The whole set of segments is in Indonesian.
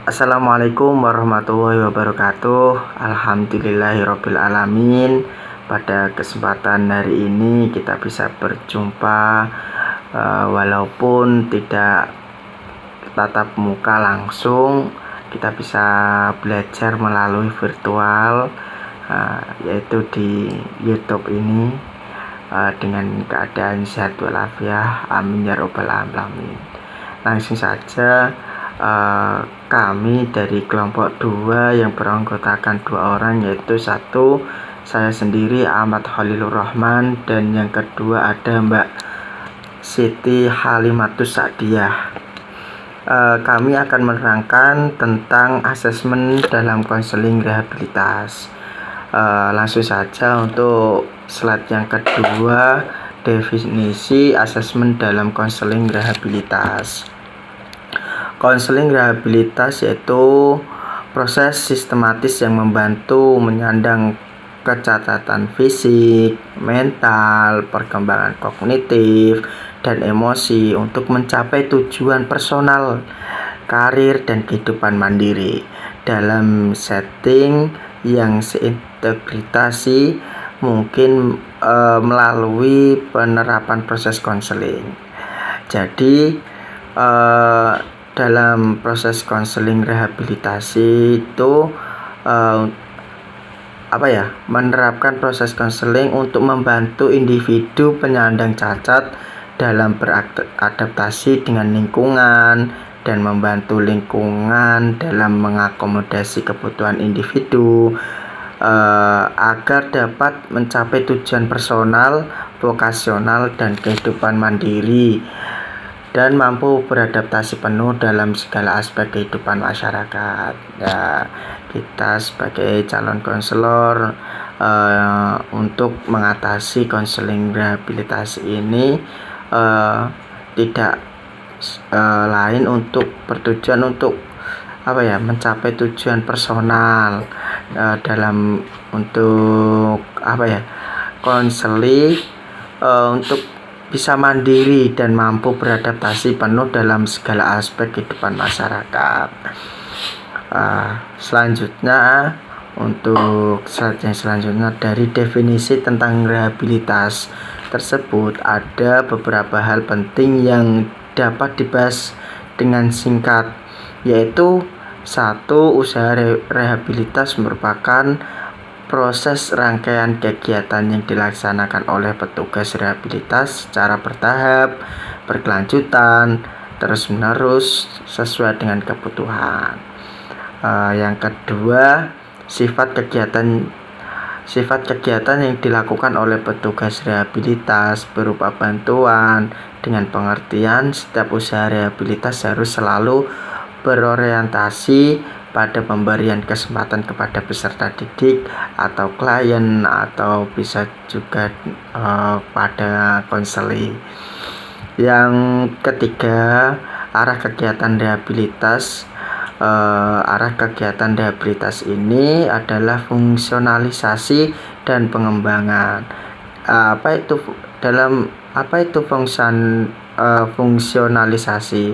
Assalamualaikum warahmatullahi wabarakatuh. Alhamdulillahirabbil alamin. Pada kesempatan hari ini kita bisa berjumpa walaupun tidak tatap muka langsung, kita bisa belajar melalui virtual, yaitu di YouTube ini, dengan keadaan sehat walafiat. Amin ya robbal alamin. Langsung saja, kami dari kelompok 2 yang beranggotakan 2 orang, yaitu satu saya sendiri Ahmad Khalilur Rahman, dan yang kedua ada Mbak Siti Halimatus Sa'diyah. Kami akan menerangkan tentang asesmen dalam konseling rehabilitas. Langsung saja untuk slide yang kedua, definisi asesmen dalam konseling rehabilitas. Konseling rehabilitas yaitu proses sistematis yang membantu menyandang kecacatan fisik, mental, perkembangan kognitif, dan emosi untuk mencapai tujuan personal, karir, dan kehidupan mandiri dalam setting yang seintegritasi mungkin melalui penerapan proses konseling. Jadi dalam proses konseling rehabilitasi itu menerapkan proses konseling untuk membantu individu penyandang cacat dalam beradaptasi dengan lingkungan dan membantu lingkungan dalam mengakomodasi kebutuhan individu agar dapat mencapai tujuan personal, vokasional, dan kehidupan mandiri, dan mampu beradaptasi penuh dalam segala aspek kehidupan masyarakat. Kita sebagai calon konselor untuk mengatasi konseling rehabilitasi ini tidak lain untuk bertujuan untuk mencapai tujuan personal dalam untuk konseling untuk bisa mandiri dan mampu beradaptasi penuh dalam segala aspek kehidupan masyarakat. Selanjutnya, untuk slide yang selanjutnya, dari definisi tentang rehabilitas tersebut ada beberapa hal penting yang dapat dibahas dengan singkat, yaitu satu, usaha rehabilitas merupakan proses rangkaian kegiatan yang dilaksanakan oleh petugas rehabilitas secara bertahap, berkelanjutan, terus-menerus sesuai dengan kebutuhan. Yang kedua, sifat kegiatan yang dilakukan oleh petugas rehabilitas berupa bantuan. Dengan pengertian, setiap usaha rehabilitas harus selalu berorientasi pada pemberian kesempatan kepada peserta didik atau klien, atau bisa juga pada konseling. Yang ketiga, arah kegiatan rehabilitas ini adalah fungsionalisasi dan pengembangan. Fungsionalisasi?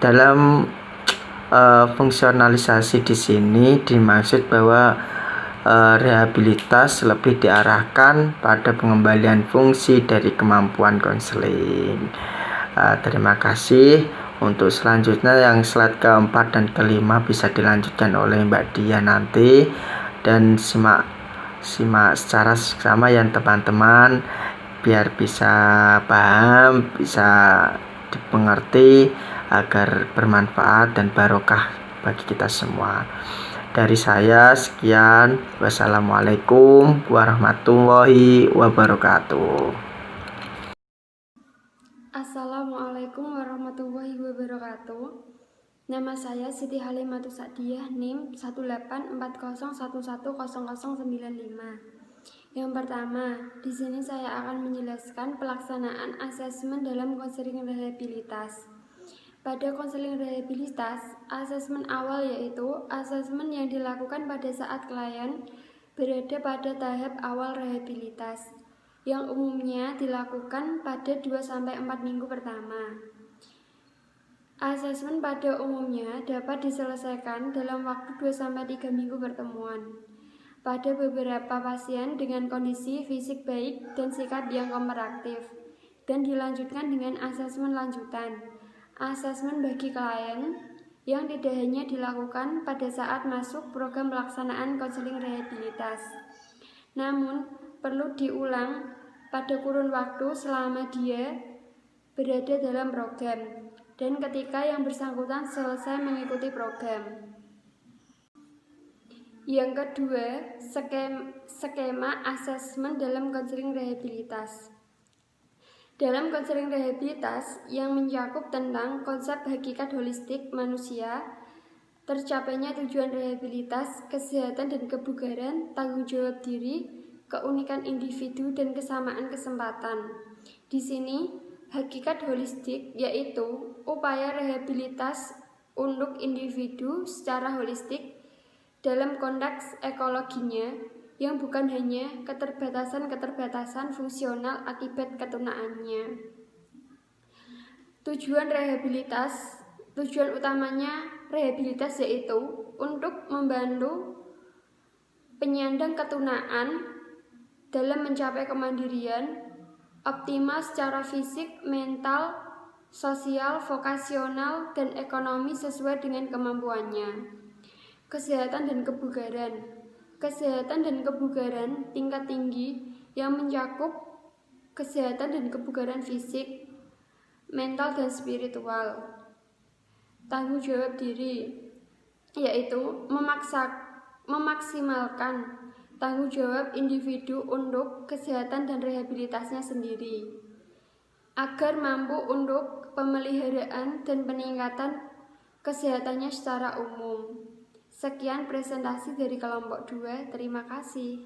Dalam fungsionalisasi di sini dimaksud bahwa rehabilitas lebih diarahkan pada pengembalian fungsi dari kemampuan konseling. Terima kasih. Untuk selanjutnya yang slide keempat dan kelima bisa dilanjutkan oleh Mbak Dia nanti, dan simak secara seksama ya teman-teman, biar bisa paham, bisa dimengerti, agar bermanfaat dan barokah bagi kita semua. Dari saya sekian. Wassalamualaikum warahmatullahi wabarakatuh. Assalamualaikum warahmatullahi wabarakatuh. Nama saya Siti Halimatus Sa'diyah, NIM 18401100095. Yang pertama, di sini saya akan menjelaskan pelaksanaan asesmen dalam konseling rehabilitas. Pada konseling rehabilitas, asesmen awal yaitu asesmen yang dilakukan pada saat klien berada pada tahap awal rehabilitas, yang umumnya dilakukan pada 2-4 minggu pertama. Asesmen pada umumnya dapat diselesaikan dalam waktu 2-3 minggu pertemuan. Pada beberapa pasien dengan kondisi fisik baik dan sikap yang kooperatif, dan dilanjutkan dengan asesmen lanjutan. Asesmen bagi klien yang tidak hanya dilakukan pada saat masuk program pelaksanaan konseling rehabilitas, namun perlu diulang pada kurun waktu selama dia berada dalam program dan ketika yang bersangkutan selesai mengikuti program. Yang kedua, skema asesmen dalam konseling rehabilitas. Dalam konseling rehabilitas yang mencakup tentang konsep hakikat holistik manusia, tercapainya tujuan rehabilitas, kesehatan dan kebugaran, tanggung jawab diri, keunikan individu dan kesamaan kesempatan. Di sini, hakikat holistik yaitu upaya rehabilitas untuk individu secara holistik dalam konteks ekologinya yang bukan hanya keterbatasan-keterbatasan fungsional akibat ketunaannya. Tujuan utamanya rehabilitas yaitu untuk membantu penyandang ketunaan dalam mencapai kemandirian optimal secara fisik, mental, sosial, vokasional, dan ekonomi sesuai dengan kemampuannya. Kesehatan dan kebugaran. Kesehatan dan kebugaran tingkat tinggi yang mencakup kesehatan dan kebugaran fisik, mental, dan spiritual. Tanggung jawab diri yaitu memaksimalkan tanggung jawab individu untuk kesehatan dan rehabilitasnya sendiri agar mampu untuk pemeliharaan dan peningkatan kesehatannya secara umum. Sekian presentasi dari kelompok 2, terima kasih.